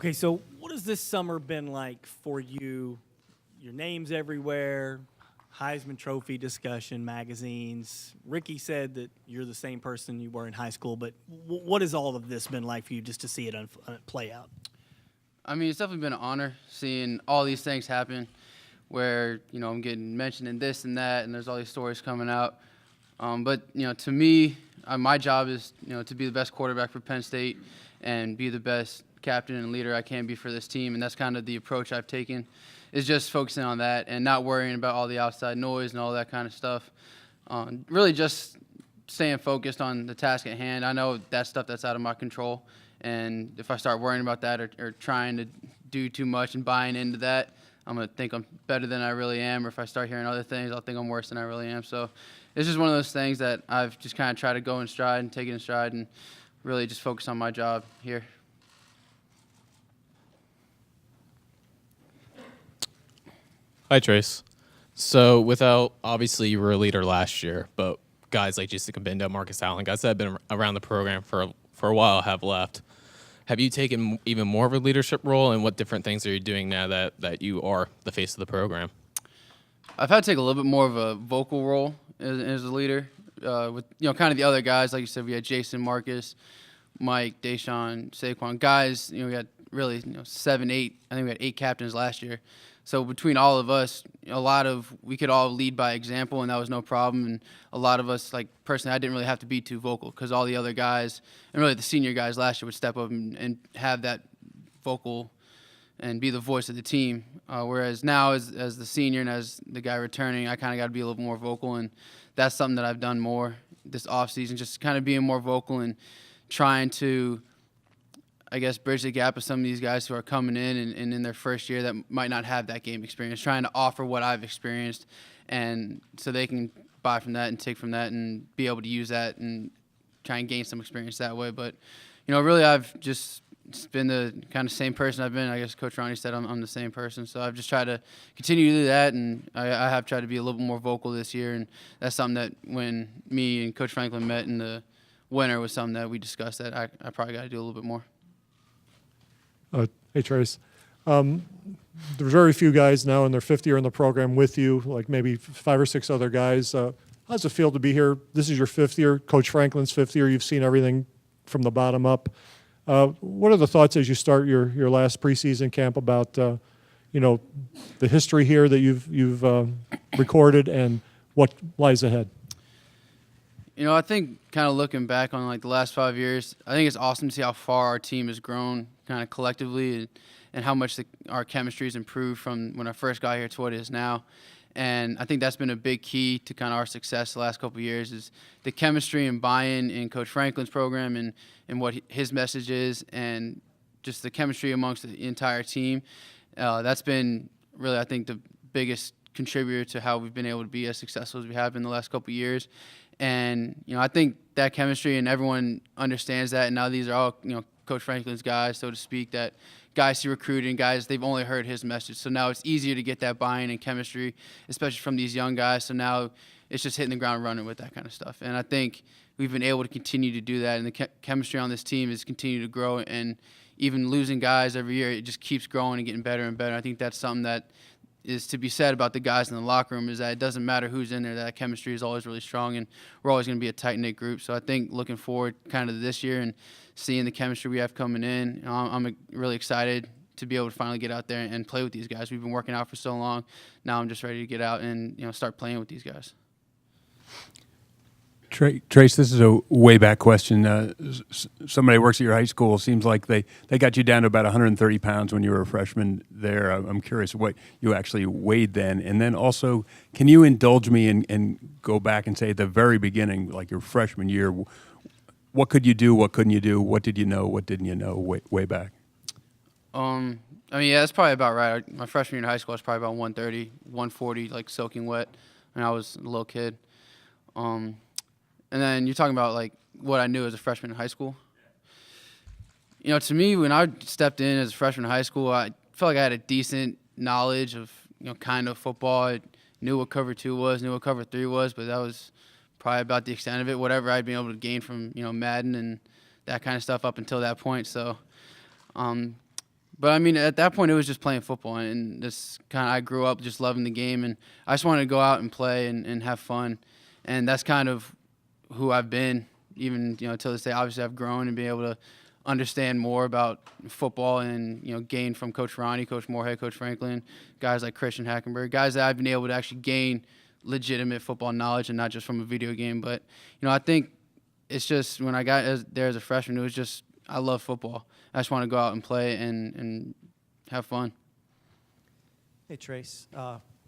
Okay, so what has this summer been like for you? Your name's everywhere, Heisman Trophy discussion, magazines. Ricky said that you're the same person you were in high school, but what has all of this been like for you just to see it play out? I mean, it's definitely been an honor seeing all these things happen where, I'm getting mentioned in this and that, and there's all these stories coming out. But, to me, my job is, to be the best quarterback for Penn State and be the best captain and leader I can be for this team. And that's kind of the approach I've taken, is just focusing on that and not worrying about all the outside noise and all that kind of stuff. Really just staying focused on the task at hand. I know that's stuff that's out of my control. And if I start worrying about that or trying to do too much and buying into that, I'm going to think I'm better than I really am. Or if I start hearing other things, I'll think I'm worse than I really am. So it's just one of those things that I've just kind of tried to go in stride and take it in stride and really just focus on my job here. Hi, Trace. So obviously you were a leader last year, but guys like Jessica Bindo, Marcus Allen, guys that have been around the program for a while have left. Have you taken even more of a leadership role, and what different things are you doing now that you are the face of the program? I've had to take a little bit more of a vocal role as a leader. With kind of the other guys, like you said, we had Jason, Marcus, Mike, Deshaun, Saquon. Guys, we had really 7, 8. I think we had 8 captains last year. So between all of us, we could all lead by example, and that was no problem. And a lot of us, like personally, I didn't really have to be too vocal because all the other guys, and really the senior guys last year, would step up and have that vocal and be the voice of the team. Whereas now, as the senior and as the guy returning, I kind of got to be a little more vocal, and that's something that I've done more this offseason, just kind of being more vocal and trying to, I guess, bridge the gap with some of these guys who are coming in and in their first year that might not have that game experience, trying to offer what I've experienced, and so they can buy from that and take from that and be able to use that and try and gain some experience that way. But, really I've just been the kind of same person I've been. I guess Coach Ronnie said I'm the same person. So I've just tried to continue to do that, and I have tried to be a little bit more vocal this year, and that's something that when me and Coach Franklin met in the winter was something that we discussed that I probably got to do a little bit more. Hey, Trace. There's very few guys now in their fifth year in the program with you, like maybe 5 or 6 other guys. How does it feel to be here? This is your 5th year, Coach Franklin's 5th year. You've seen everything from the bottom up. What are the thoughts as you start your last preseason camp about, the history here that you've recorded and what lies ahead? I think kind of looking back on like the last 5 years, I think it's awesome to see how far our team has grown kind of collectively and how much our chemistry has improved from when I first got here to what it is now. And I think that's been a big key to kind of our success the last couple of years is the chemistry and buy-in in Coach Franklin's program and what his message is and just the chemistry amongst the entire team. That's been really, I think, the biggest contributor to how we've been able to be as successful as we have in the last couple of years. And, I think that chemistry and everyone understands that. And now these are all, Coach Franklin's guys, so to speak, that guys he recruited, guys, they've only heard his message. So now it's easier to get that buy-in and chemistry, especially from these young guys. So now it's just hitting the ground running with that kind of stuff. And I think we've been able to continue to do that. And the chemistry on this team has continued to grow. And even losing guys every year, it just keeps growing and getting better and better. I think that's something that is to be said about the guys in the locker room is that it doesn't matter who's in there, that chemistry is always really strong, and we're always going to be a tight-knit group. So I think looking forward kind of this year and seeing the chemistry we have coming in, I'm really excited to be able to finally get out there and play with these guys. We've been working out for so long. Now I'm just ready to get out and start playing with these guys. Trace, this is a way back question. Somebody who works at your high school, seems like they got you down to about 130 pounds when you were a freshman there. I'm curious what you actually weighed then. And then also, can you indulge me and go back and say at the very beginning, like your freshman year, what could you do, what couldn't you do, what did you know, what didn't you know way back? Yeah, that's probably about right. My freshman year in high school, I was probably about 130, 140, like soaking wet when I was a little kid. And then you're talking about, like, what I knew as a freshman in high school. To me, when I stepped in as a freshman in high school, I felt like I had a decent knowledge of, kind of football. I knew what cover 2 was, knew what cover 3 was, but that was probably about the extent of it, whatever I'd been able to gain from, Madden and that kind of stuff up until that point. So But I mean, at that point, it was just playing football, and this kind of I grew up just loving the game, and I just wanted to go out and play and have fun, and that's kind of who I've been, even till this day. Obviously, I've grown and been able to understand more about football and gain from Coach Ronnie, Coach Moorhead, Coach Franklin, guys like Christian Hackenberg, guys that I've been able to actually gain legitimate football knowledge and not just from a video game. But I think it's just when I got there as a freshman, it was just I love football. I just want to go out and play and have fun. Hey, Trace.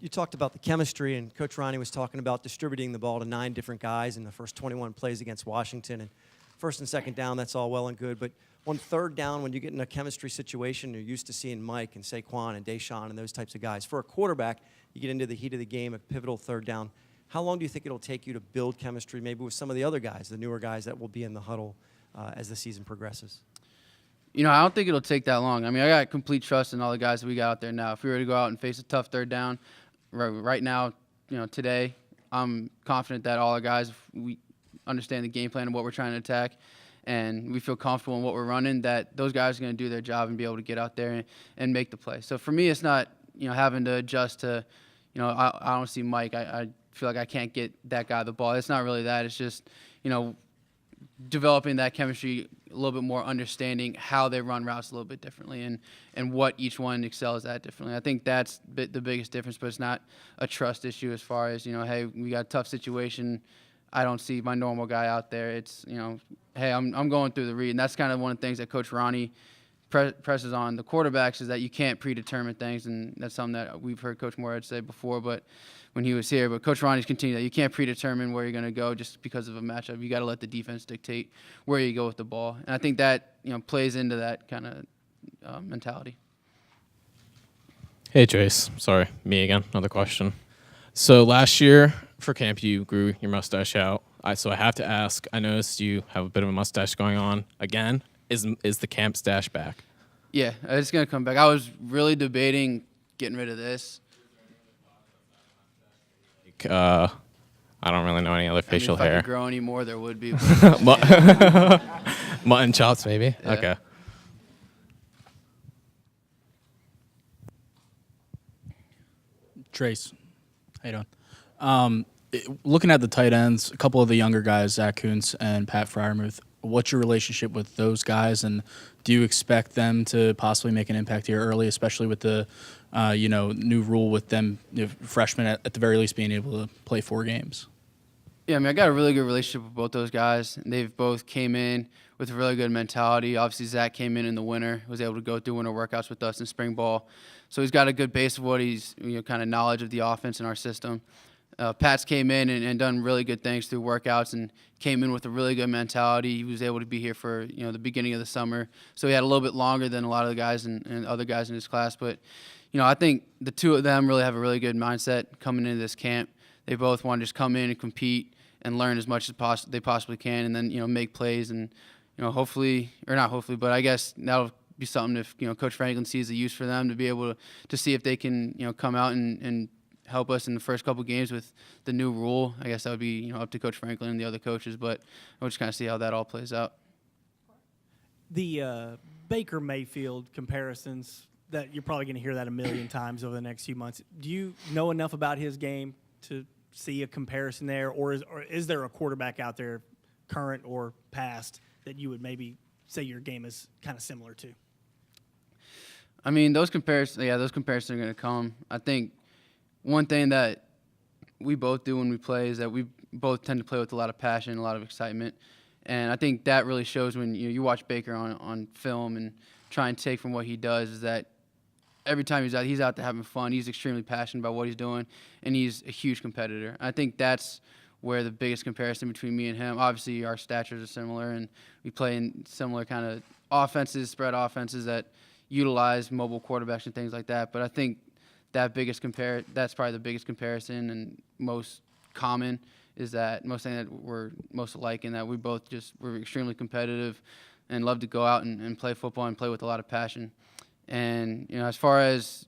You talked about the chemistry, and Coach Ronnie was talking about distributing the ball to 9 different guys in the first 21 plays against Washington. And first and second down, that's all well and good. But on third down, when you get in a chemistry situation, you're used to seeing Mike and Saquon and Deshaun and those types of guys. For a quarterback, you get into the heat of the game, a pivotal third down. How long do you think it'll take you to build chemistry, maybe with some of the other guys, the newer guys that will be in the huddle as the season progresses? I don't think it'll take that long. I mean, I got complete trust in all the guys that we got out there now. If we were to go out and face a tough third down right now, today, I'm confident that all our guys, if we understand the game plan and what we're trying to attack, and we feel comfortable in what we're running, that those guys are going to do their job and be able to get out there and make the play. So for me, it's not, having to adjust to, I don't see Mike. I feel like I can't get that guy the ball. It's not really that. It's just, developing that chemistry a little bit more, understanding how they run routes a little bit differently and what each one excels at differently. I think that's the biggest difference, but it's not a trust issue as far as, hey, we got a tough situation. I don't see my normal guy out there. It's, hey, I'm going through the read. And that's kind of one of the things that Coach Ronnie presses on the quarterbacks is that you can't predetermine things, and that's something that we've heard Coach Moorhead say before, but when he was here. But Coach Ronnie's continued that you can't predetermine where you're going to go just because of a matchup. You got to let the defense dictate where you go with the ball, and I think that plays into that kind of mentality. Hey, Trace. Sorry, me again. Another question. So last year for camp, you grew your mustache out. So I have to ask. I noticed you have a bit of a mustache going on again. Is the camp stash back? Yeah, it's gonna come back. I was really debating getting rid of this. I don't really know any other facial if I hair. could grow any more, there would be. Mutton chops, maybe. Yeah. Okay. Trace, how you doing? Looking at the tight ends, a couple of the younger guys, Zach Kuntz and Pat Fryermuth, what's your relationship with those guys, and do you expect them to possibly make an impact here early, especially with the new rule with them, freshmen at the very least being able to play 4 games? Yeah, I mean, I got a really good relationship with both those guys. They've both came in with a really good mentality. Obviously, Zach came in the winter, was able to go through winter workouts with us in spring ball. So he's got a good base of what he's, kind of knowledge of the offense in our system. Pat's came in and done really good things through workouts and came in with a really good mentality. He was able to be here for, the beginning of the summer. So he had a little bit longer than a lot of the guys and other guys in his class. But, I think the two of them really have a really good mindset coming into this camp. They both want to just come in and compete and learn as much as they possibly can, and then, make plays and, hopefully, or not hopefully, but I guess that'll be something if, Coach Franklin sees a use for them to be able to see if they can, come out and help us in the first couple games with the new rule. I guess that would be, up to Coach Franklin and the other coaches, but we'll just kind of see how that all plays out. The Baker Mayfield comparisons, that you're probably going to hear that a million times over the next few months. Do you know enough about his game to see a comparison there, or is there a quarterback out there, current or past, that you would maybe say your game is kind of similar to? I mean, those comparisons are going to come. I think one thing that we both do when we play is that we both tend to play with a lot of passion, a lot of excitement. And I think that really shows when you watch Baker on film and try and take from what he does, is that every time he's out there having fun. He's extremely passionate about what he's doing, and he's a huge competitor. I think that's where the biggest comparison between me and him. Obviously, our statures are similar, and we play in similar kind of offenses, spread offenses that utilize mobile quarterbacks and things like that. But I think that's probably the biggest comparison and most common, is that most thing that we're most alike in, that we're extremely competitive and love to go out and play football and play with a lot of passion. And as far as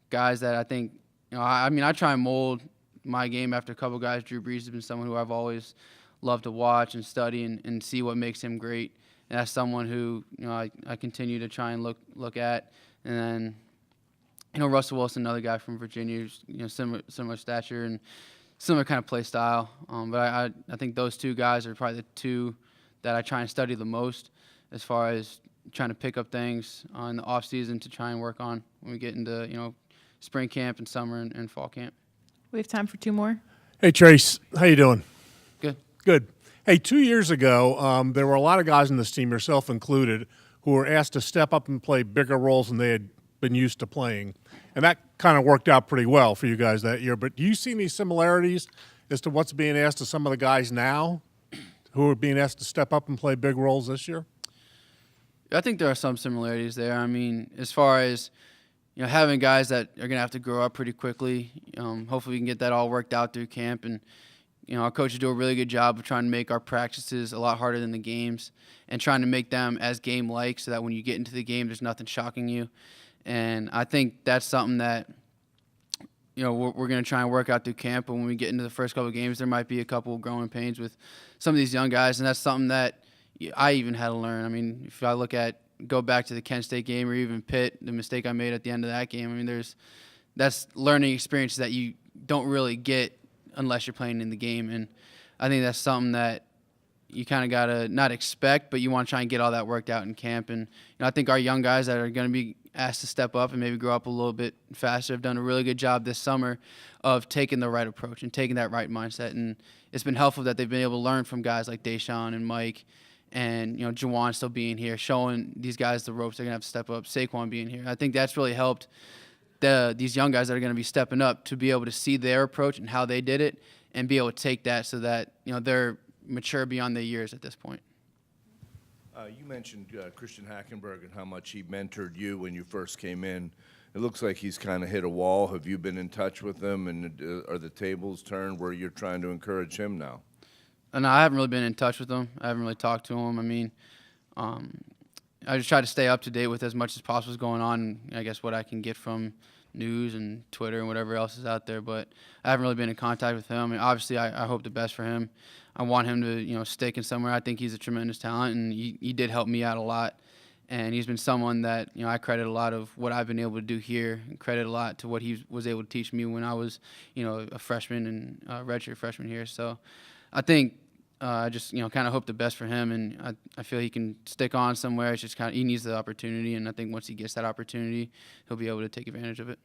guys that I think, I try and mold my game after a couple guys. Drew Brees has been someone who I've always loved to watch and study and see what makes him great. and that's someone who I continue to try and look at. And then Russell Wilson, another guy from Virginia, who's similar stature and similar kind of play style. But I think those two guys are probably the two that I try and study the most as far as trying to pick up things in the off season to try and work on when we get into spring camp and summer and fall camp. We have time for two more. Hey, Trace, how you doing? Good. Good. Hey, 2 years ago, there were a lot of guys in this team, yourself included, who were asked to step up and play bigger roles than they had been used to playing. And that kind of worked out pretty well for you guys that year. But do you see any similarities as to what's being asked of some of the guys now who are being asked to step up and play big roles this year? I think there are some similarities there. I mean, as far as having guys that are going to have to grow up pretty quickly, hopefully we can get that all worked out through camp. And our coaches do a really good job of trying to make our practices a lot harder than the games and trying to make them as game-like so that when you get into the game, there's nothing shocking you. And I think that's something that we're going to try and work out through camp. But when we get into the first couple of games, there might be a couple of growing pains with some of these young guys, and that's something that I even had to learn. I mean, if I go back to the Kent State game or even Pitt, the mistake I made at the end of that game, I mean, that's learning experiences that you don't really get unless you're playing in the game. And I think that's something that you kind of got to not expect, but you want to try and get all that worked out in camp. And I think our young guys that are going to be asked to step up and maybe grow up a little bit faster have done a really good job this summer of taking the right approach and taking that right mindset. And it's been helpful that they've been able to learn from guys like Deshaun and Mike and Jawan still being here, showing these guys the ropes they're going to have to step up, Saquon being here. I think that's really helped these young guys that are going to be stepping up to be able to see their approach and how they did it and be able to take that so that they're mature beyond their years at this point. You mentioned Christian Hackenberg and how much he mentored you when you first came in. It looks like he's kind of hit a wall. Have you been in touch with him, and are the tables turned where you're trying to encourage him now? No, I haven't really been in touch with him. I haven't really talked to him. I mean, I just try to stay up to date with as much as possible is going on, I guess what I can get from news and Twitter and whatever else is out there. But I haven't really been in contact with him. I mean, obviously, I hope the best for him. I want him to, stick in somewhere. I think he's a tremendous talent, and he did help me out a lot. And he's been someone that, I credit a lot of what I've been able to do here, and credit a lot to what he was able to teach me when I was, a freshman and redshirt freshman here. So I think I just, kind of hope the best for him, and I feel he can stick on somewhere. It's just he needs the opportunity, and I think once he gets that opportunity, he'll be able to take advantage of it.